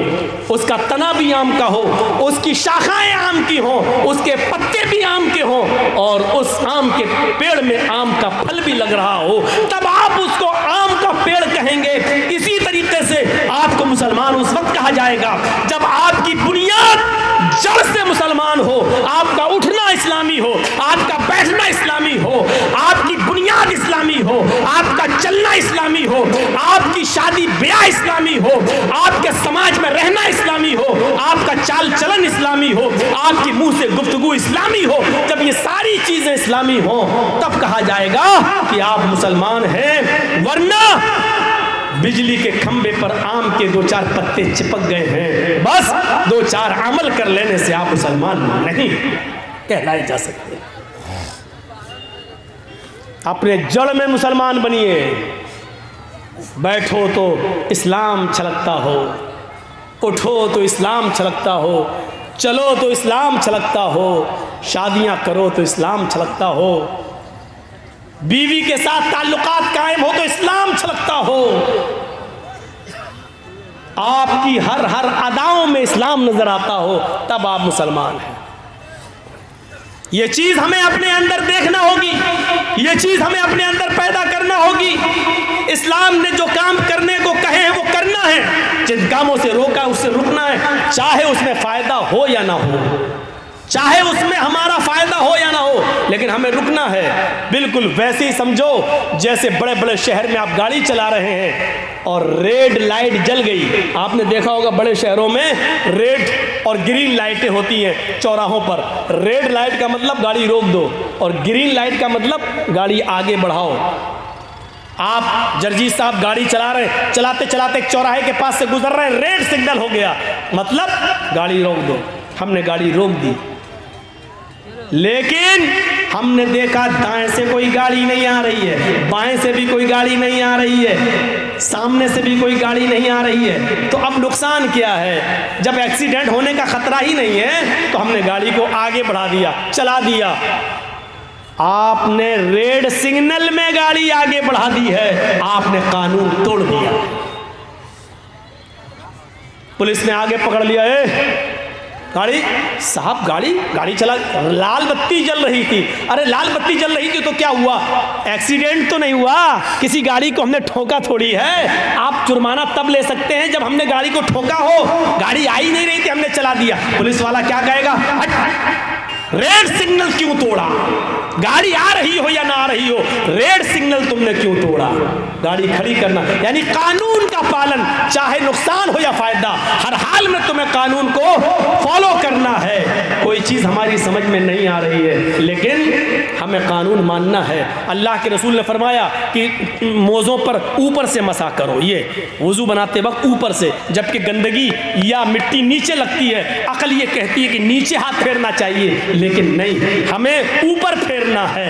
S1: उसका तना भी आम का हो, उसकी शाखाएं आम की हो, उसके पत्ते भी आम के हो और उस आम के पेड़ में आम का फल भी लग रहा हो, तब आप उसको आम का पेड़ कहेंगे। इसी तरीके से आपको मुसलमान उस वक्त कहा जाएगा जब आपकी बुनियाद जड़ से मुसलमान हो, आपका उठना इस्लामी हो, आपका बैठना इस्लामी हो, आपकी बुनियाद इस्लामी हो, आपका चलना इस्लामी हो, आपकी शादी ब्याह इस्लामी हो, आपके समाज में रहना इस्लामी हो, आपका चाल चलन इस्लामी हो, आपकी मुंह से गुफ्तगू इस्लामी हो। जब ये सारी चीजें इस्लामी हो तब कहा जाएगा कि आप मुसलमान हैं, वरना बिजली के खंबे पर आम के 2-4 पत्ते चिपक गए हैं, बस 2-4 अमल कर लेने से आप मुसलमान नहीं कहलाए जा सकते। अपने जड़ में मुसलमान बनिए। बैठो तो इस्लाम छलकता हो, उठो तो इस्लाम छलकता हो, चलो तो इस्लाम छलकता हो, शादियां करो तो इस्लाम छलकता हो, बीवी के साथ ताल्लुकात कायम हो तो इस्लाम छलकता हो, आपकी हर अदाओं में इस्लाम नजर आता हो, तब आप मुसलमान हैं। ये चीज हमें अपने अंदर देखना होगी, ये चीज हमें अपने अंदर पैदा करना होगी। इस्लाम ने जो काम करने को कहे हैं वो करना है, जिन कामों से रोका उससे रुकना है, चाहे उसमें फायदा हो या ना हो, चाहे उसमें हमारा फायदा हो या ना हो, लेकिन हमें रुकना है। बिल्कुल वैसे ही समझो जैसे बड़े बड़े शहर में आप गाड़ी चला रहे हैं और रेड लाइट जल गई। आपने देखा होगा बड़े शहरों में रेड और ग्रीन लाइटें होती हैं चौराहों पर। रेड लाइट का मतलब गाड़ी रोक दो और ग्रीन लाइट का मतलब गाड़ी आगे बढ़ाओ। आप जर्जीस साहब गाड़ी चला रहे, चलाते चलाते एक चौराहे के पास से गुजर रहे हैं, रेड सिग्नल हो गया, मतलब गाड़ी रोक दो। हमने गाड़ी रोक दी, लेकिन हमने देखा दाएं से कोई गाड़ी नहीं आ रही है, बाएं से भी कोई गाड़ी नहीं आ रही है, सामने से भी कोई गाड़ी नहीं आ रही है, तो अब नुकसान क्या है? जब एक्सीडेंट होने का खतरा ही नहीं है तो हमने गाड़ी को आगे बढ़ा दिया, चला दिया। आपने रेड सिग्नल में गाड़ी आगे बढ़ा दी है, आपने कानून तोड़ दिया। पुलिस ने आगे पकड़ लिया, गाड़ी साहब गाड़ी चला, लाल बत्ती जल रही थी। अरे लाल बत्ती जल रही थी तो क्या हुआ? एक्सीडेंट तो नहीं हुआ, किसी गाड़ी को हमने ठोका थोड़ी है। आप जुर्माना तब ले सकते हैं जब हमने गाड़ी को ठोका हो, गाड़ी आ ही नहीं रही थी, हमने चला दिया। पुलिस वाला क्या कहेगा? रेड सिग्नल क्यों तोड़ा? गाड़ी आ रही हो या ना आ रही हो, रेड सिग्नल तुमने क्यों तोड़ा? गाड़ी खड़ी करना यानी कानून का पालन, चाहे नुकसान हो या फायदा, हर हाल में तुम्हें कानून को फॉलो करना है। कोई चीज हमारी समझ में नहीं आ रही है लेकिन हमें कानून मानना है। अल्लाह के रसूल ने फरमाया कि मोज़ों पर ऊपर से मसा करो, ये वुजू बनाते वक्त ऊपर से, जबकि गंदगी या मिट्टी नीचे लगती है। अकल ये कहती है कि नीचे हाथ फेरना चाहिए, लेकिन नहीं, हमें ऊपर फेरना है।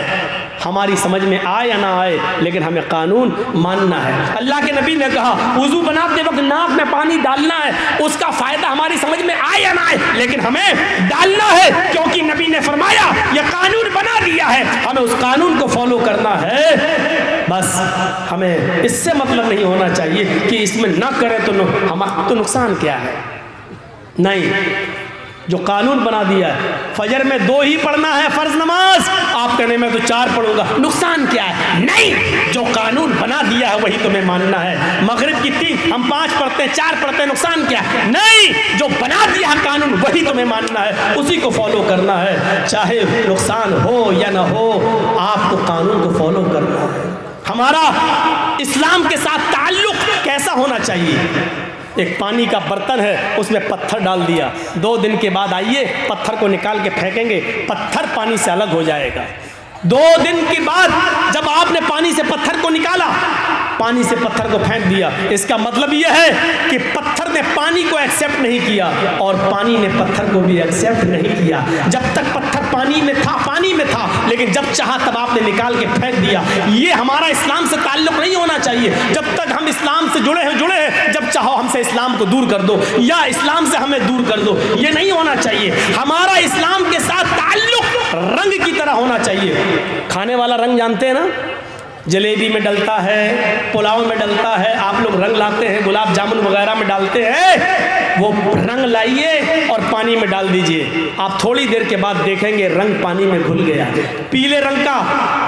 S1: हमारी समझ में आए या ना आए, लेकिन हमें कानून मानना है। अल्लाह के नबी ने कहा वुजू बनाते वक्त नाक में पानी डालना है, उसका फायदा हमारी समझ में आए या ना आए, लेकिन हमें डालना है, क्योंकि नबी ने फरमाया यह कानून बना दिया है, हमें उस कानून को फॉलो करना है। बस हमें इससे मतलब नहीं होना चाहिए कि इसमें ना करें तो नुकसान क्या है। नहीं, जो कानून बना दिया है, फजर में 2 ही पढ़ना है फर्ज नमाज, आप कहने में तो 4 पढ़ूंगा, नुकसान क्या है? नहीं, जो कानून बना दिया है वही तुम्हें मानना है। मगरिब की 3 हम 5 पढ़ते हैं, 4 पढ़ते हैं, नुकसान क्या है? नहीं, जो बना दिया है कानून वही तुम्हें मानना है, उसी को फॉलो करना है, चाहे नुकसान हो या ना हो, आपको कानून को फॉलो करना है। हमारा इस्लाम के साथ ताल्लुक कैसा होना चाहिए? एक पानी का बर्तन है, उसमें पत्थर डाल दिया, 2 दिन के बाद आइए पत्थर को निकाल के फेंकेंगे, पत्थर पानी से अलग हो जाएगा। 2 दिन के बाद जब आपने पानी से पत्थर को निकाला, पानी से पत्थर को फेंक दिया, इसका मतलब यह है कि पत्थर ने पानी को एक्सेप्ट नहीं किया और पानी ने पत्थर को भी एक्सेप्ट नहीं किया। जब तक पत्थर पानी में था, लेकिन जब चाहा तब आपने निकाल के फेंक दिया। ये हमारा इस्लाम से ताल्लुक नहीं होना चाहिए। जब तक हम इस्लाम से जुड़े हैं, जब चाहो हमसे इस्लाम को दूर कर दो या इस्लाम से हमें दूर कर दो, ये नहीं होना चाहिए। हमारा इस्लाम के साथ ताल्लुक रंग की तरह होना चाहिए। खाने वाला रंग जानते हैं ना, जलेबी में डलता है, पुलाव में डलता है, आप लोग रंग लाते हैं, गुलाब जामुन वगैरह में डालते हैं। वो रंग लाइए और पानी में डाल दीजिए, आप थोड़ी देर के बाद देखेंगे रंग पानी में घुल गया। पीले रंग का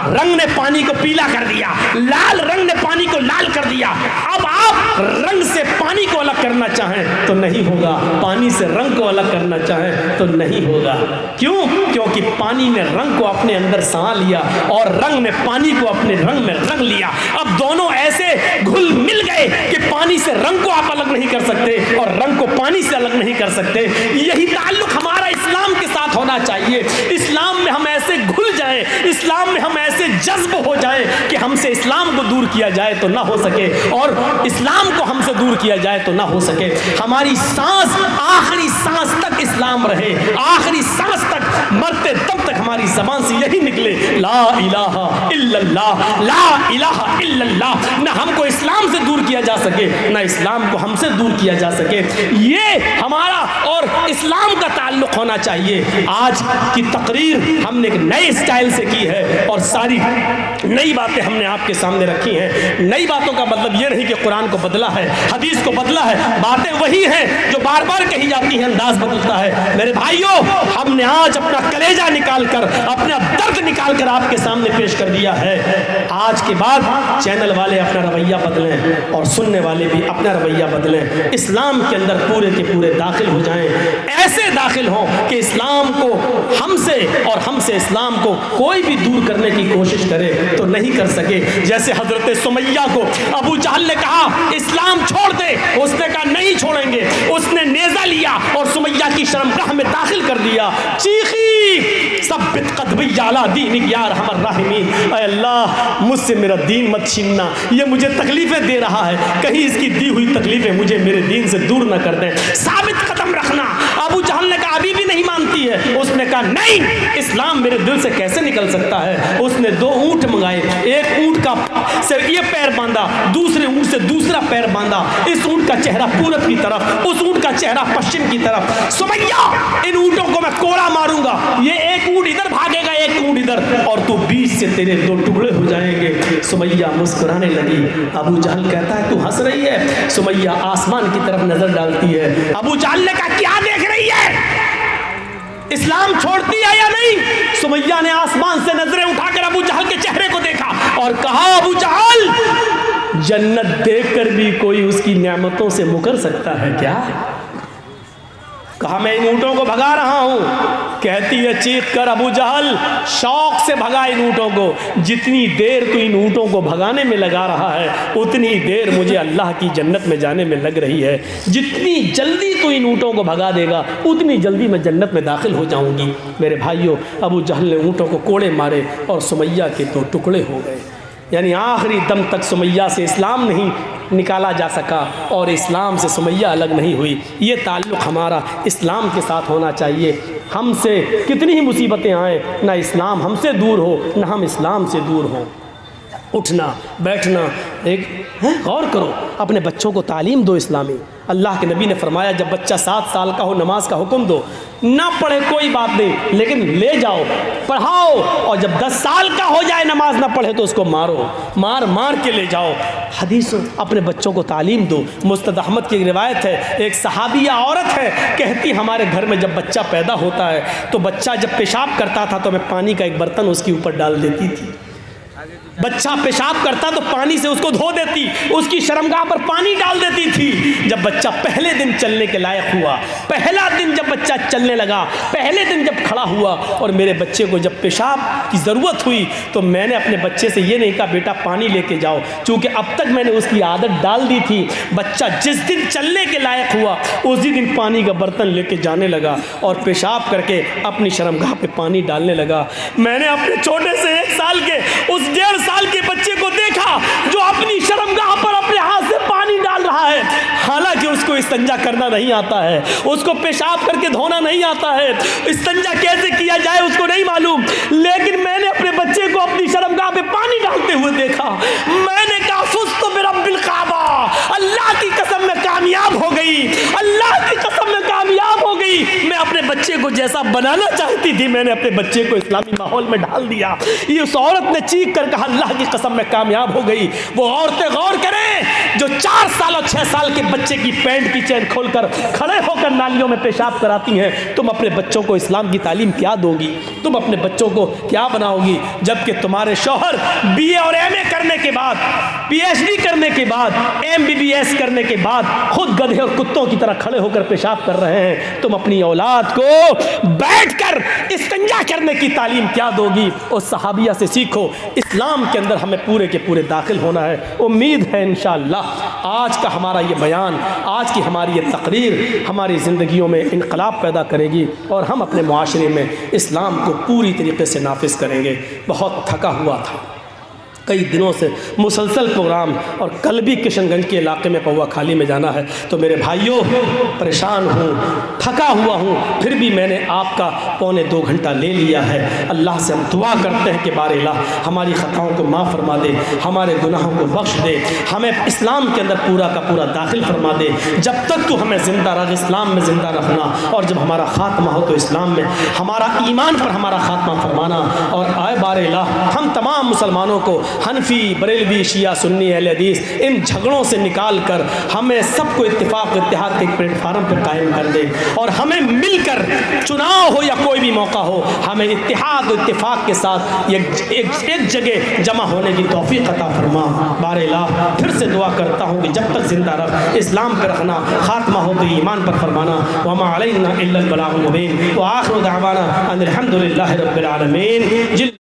S1: रंग ने पानी को पीला कर दिया, लाल रंग ने पानी को लाल कर दिया। अब आप रंग से पानी को अलग करना चाहें तो नहीं होगा, पानी से रंग को अलग करना चाहें तो नहीं होगा। क्यों? क्योंकि पानी ने रंग को अपने अंदर समा लिया और रंग ने पानी को अपने रंग में रंग लिया। अब दोनों ऐसे घुल मिल गए कि पानी से रंग को आप अलग नहीं कर सकते और रंग को पानी से अलग नहीं कर सकते। यही ताल्लुक हमारा इस्लाम के साथ होना चाहिए। इस्लाम में हम ऐसे घुल जाए, इस्लाम में हम ऐसे जज्ब हो जाए कि हमसे इस्लाम को दूर किया जाए तो ना हो सके और इस्लाम को हमसे दूर किया जाए तो ना हो सके। हमारी सांस आखिरी सांस तक इस्लाम रहे, आखिरी सांस तक, मरते दम तक हमारी जबान से यही निकले, ला इलाहा इल्लल्लाह, ला इलाहा इल्लल्लाह। ना हमको इस्लाम से दूर किया जा सके, ना इस्लाम को हमसे दूर किया जा सके। ये हमारा और इस्लाम का ताल्लुक होना चाहिए। आज की तकरीर हमने एक नए स्टाइल से की है और सारी नई बातें हमने आपके सामने रखी हैं। नई बातों का मतलब ये नहीं कि कुरान को बदला है, हदीस को बदला है, बातें वही हैं जो बार बार कही जाती हैं, अंदाज बदलता है। मेरे भाइयों, हमने आज अपना कलेजा निकाल कर, अपना दर्द निकाल कर आपके सामने पेश कर दिया है। आज के बाद चैनल वाले अपना रवैया बदलें और सुनने वाले भी अपना रवैया बदलें। इस्लाम के अंदर पूरे के पूरे दाखिल हो जाएं, ऐसे दाखिल हों कि इस्लाम को हमसे और हमसे इस्लाम को कोई भी दूर करने की कोशिश करे तो नहीं कर सके। जैसे हजरत सुमैया को अबू जहल ने कहा इस्लाम छोड़ दे, उसने कहा नहीं छोड़ेंगे। उसने नेजा लिया और सुमैया की शर्मगाह में दाखिल कर दिया। चीखी सब्बित कदमी याला दीन यार हमर राहिमीन, ऐ अल्लाह मुझसे मेरा दीन मत छीनना, ये मुझे तकलीफें दे रहा है, कहीं इसकी दी हुई तकलीफें मुझे मेरे दीन से दूर न कर दें। साबित कदम रखना। अबू जहल ने कहा अभी भी नहीं मानती है, उसने कहा नहीं, इस्लाम मेरे दिल से कैसे निकल सकता है। उसने 2 ऊँट मंगाए, एक ऊँट का से ये पैर बांधा, दूसरे ऊँट से दूसरा पैर बांधा, इस ऊँट का चेहरा पूरब की तरफ, उस ऊँट का चेहरा पश्चिम की तरफ। सुमैया, इन ऊँटों को मैं कोड़ा मारूंगा, ये एक ऊँट इधर भागेगा, एक ऊँट इधर, और तू बीच से तेरे 2 टुकड़े हो जाएंगे। सुमैया मुस्कुराने लगी। अबू जहल कहता है तू हंस रही है। सुमैया आसमान की तरफ नजर डालती है। अबू जहल ने कहा क्या देख रही है, इस्लाम छोड़ती है या नहीं। सुमैया ने आसमान से नजरें उठाकर अबू जहल के चेहरे को देखा और कहा अबू जहल, जन्नत देखकर भी कोई उसकी नेमतों से मुकर सकता है क्या। कहा मैं इन ऊँटों को भगा रहा हूं। कहती है चीख कर अबू जहल शौक से भगा इन ऊँटों को। जितनी देर तू इन ऊँटों को भगाने में लगा रहा है उतनी देर मुझे अल्लाह की जन्नत में जाने में लग रही है। जितनी जल्दी तू इन ऊँटों को भगा देगा उतनी जल्दी मैं जन्नत में दाखिल हो जाऊंगी। मेरे भाइयों, अबू जहल ने ऊँटों को कोड़े मारे और सुमैया के 2 टुकड़े हो गए। यानी आखिरी दम तक सुमैया से इस्लाम नहीं निकाला जा सका और इस्लाम से सुमैया अलग नहीं हुई। ये ताल्लुक़ हमारा इस्लाम के साथ होना चाहिए। हमसे कितनी ही मुसीबतें आए, ना इस्लाम हमसे दूर हो ना हम इस्लाम से दूर हों। उठना बैठना, एक गौर करो, अपने बच्चों को तालीम दो इस्लामी। अल्लाह के नबी ने फरमाया जब बच्चा 7 साल का हो नमाज का हुक्म दो, ना पढ़े कोई बात नहीं, लेकिन ले जाओ पढ़ाओ, और जब 10 साल का हो जाए नमाज ना पढ़े तो उसको मारो, मार मार के ले जाओ। हदीस अपने बच्चों को तालीम दो। मुस्तद अहमद की एक रिवायत है, एक सहाबिया औरत है, कहती हमारे घर में जब बच्चा पैदा होता है तो बच्चा जब पेशाब करता था तो मैं पानी का एक बर्तन उसके ऊपर डाल देती थी। बच्चा पेशाब करता तो पानी से उसको धो देती, उसकी शर्मगाह पर पानी डाल देती थी। जब बच्चा पहले दिन चलने के लायक हुआ, पहला दिन जब बच्चा चलने लगा, पहले दिन जब खड़ा हुआ और मेरे बच्चे को जब पेशाब की ज़रूरत हुई तो मैंने अपने बच्चे से ये नहीं कहा बेटा पानी लेके जाओ, चूँकि अब तक मैंने उसकी आदत डाल दी थी। बच्चा जिस दिन चलने के लायक हुआ उसी दिन पानी का बर्तन लेके जाने लगा और पेशाब करके अपनी शर्मगाह पे पानी डालने लगा। मैंने अपने छोटे से 1 साल के उस 1.5 साल के बच्चे को देखा जो अपनी शर्मगाह पर अपने हाथ से पानी डाल रहा है। हालांकि उसको इस्तिंजा करना नहीं आता है, उसको पेशाब करके धोना नहीं आता है, इस्तिंजा कैसे किया जाए उसको नहीं मालूम, लेकिन मैंने अपने बच्चे को अपनी शर्मगाह पे पानी डालते हुए देखा। मैंने कहा फुज़्तु बिरब्बिल काबा, अल्लाह की कसम में कामयाब हो गई, अल्लाह की कसम में कामयाब हो गई। मैं अपने बच्चे को जैसा बनाना चाहती थी मैंने अपने बच्चे को इस्लामी माहौल में डाल दिया। ये उस औरत ने चीख कर कहा अल्लाह की कसम में कामयाब हो गई। वो औरतें गौर करें जो 4 साल और 6 साल के बच्चे की पैंट की चैन खोलकर खड़े होकर नालियों में पेशाब कराती हैं। तुम अपने बच्चों को इस्लाम की तालीम क्या दोगी, तुम अपने बच्चों को क्या बनाओगी, जबकि तुम्हारे शौहर BA और MA करने के बाद, PhD करने के बाद, MBBS करने के बाद खुद गधे और कुत्तों की तरह खड़े होकर पेशाब कर रहे हैं। तुम अपनी औलाद को बैठकर इस्तिंजा करने की तालीम क्या दोगी। उस सहाबिया से सीखो। इस्लाम के अंदर हमें पूरे के पूरे दाखिल होना है। उम्मीद है इंशाअल्लाह आज का हमारा ये बयान, आज की हमारी ये तकरीर हमारी ज़िंदगियों में इनकलाब पैदा करेगी और हम अपने मुआशरे में इस्लाम को पूरी तरीके से नाफिज करेंगे। बहुत थका हुआ था, कई दिनों से मुसलसल प्रोग्राम, और कल भी किशनगंज के इलाके में पौवा खाली में जाना है। तो मेरे भाइयों परेशान हूँ, थका हुआ हूँ, फिर भी मैंने आपका 1.25 घंटा ले लिया है। अल्लाह से हम दुआ करते हैं कि बारे अल्लाह हमारी ख़ताओं को माफ़ फरमा दे, हमारे गुनाहों को बख्श दे, हमें इस्लाम के अंदर पूरा का पूरा दाखिल फरमा दे। जब तक तू हमें ज़िंदा रख, इस्लाम में ज़िंदा रखना, और जब हमारा ख़ात्मा हो तो इस्लाम में हमारा ईमान पर हमारा ख़ात्मा फरमाना। और आए बारे अल्लाह हम तमाम मुसलमानों को हनफी, बरेलवी, शिया, सुन्नी, अहले हदीस इन झगड़ों से निकाल कर हमें सबको इत्तेफाक इत्तेहाद के प्लेटफार्म पर कायम कर दे, और हमें मिलकर चुनाव हो या कोई भी मौका हो हमें इत्तेहाद और इत्तेफाक के साथ एक जगह जमा होने की तौफीक अता फरमा। बारे अल्लाह फिर से दुआ करता हूँ कि जब तक जिंदा रख, इस्लाम पर रखना, खात्मा हो तो ईमान पर फरमाना। वमा अलैना इल्लल बलागुल मुबीन व आखिरु दावाना अनिल हम्दुलिल्लाहि रब्बिल आलमीन।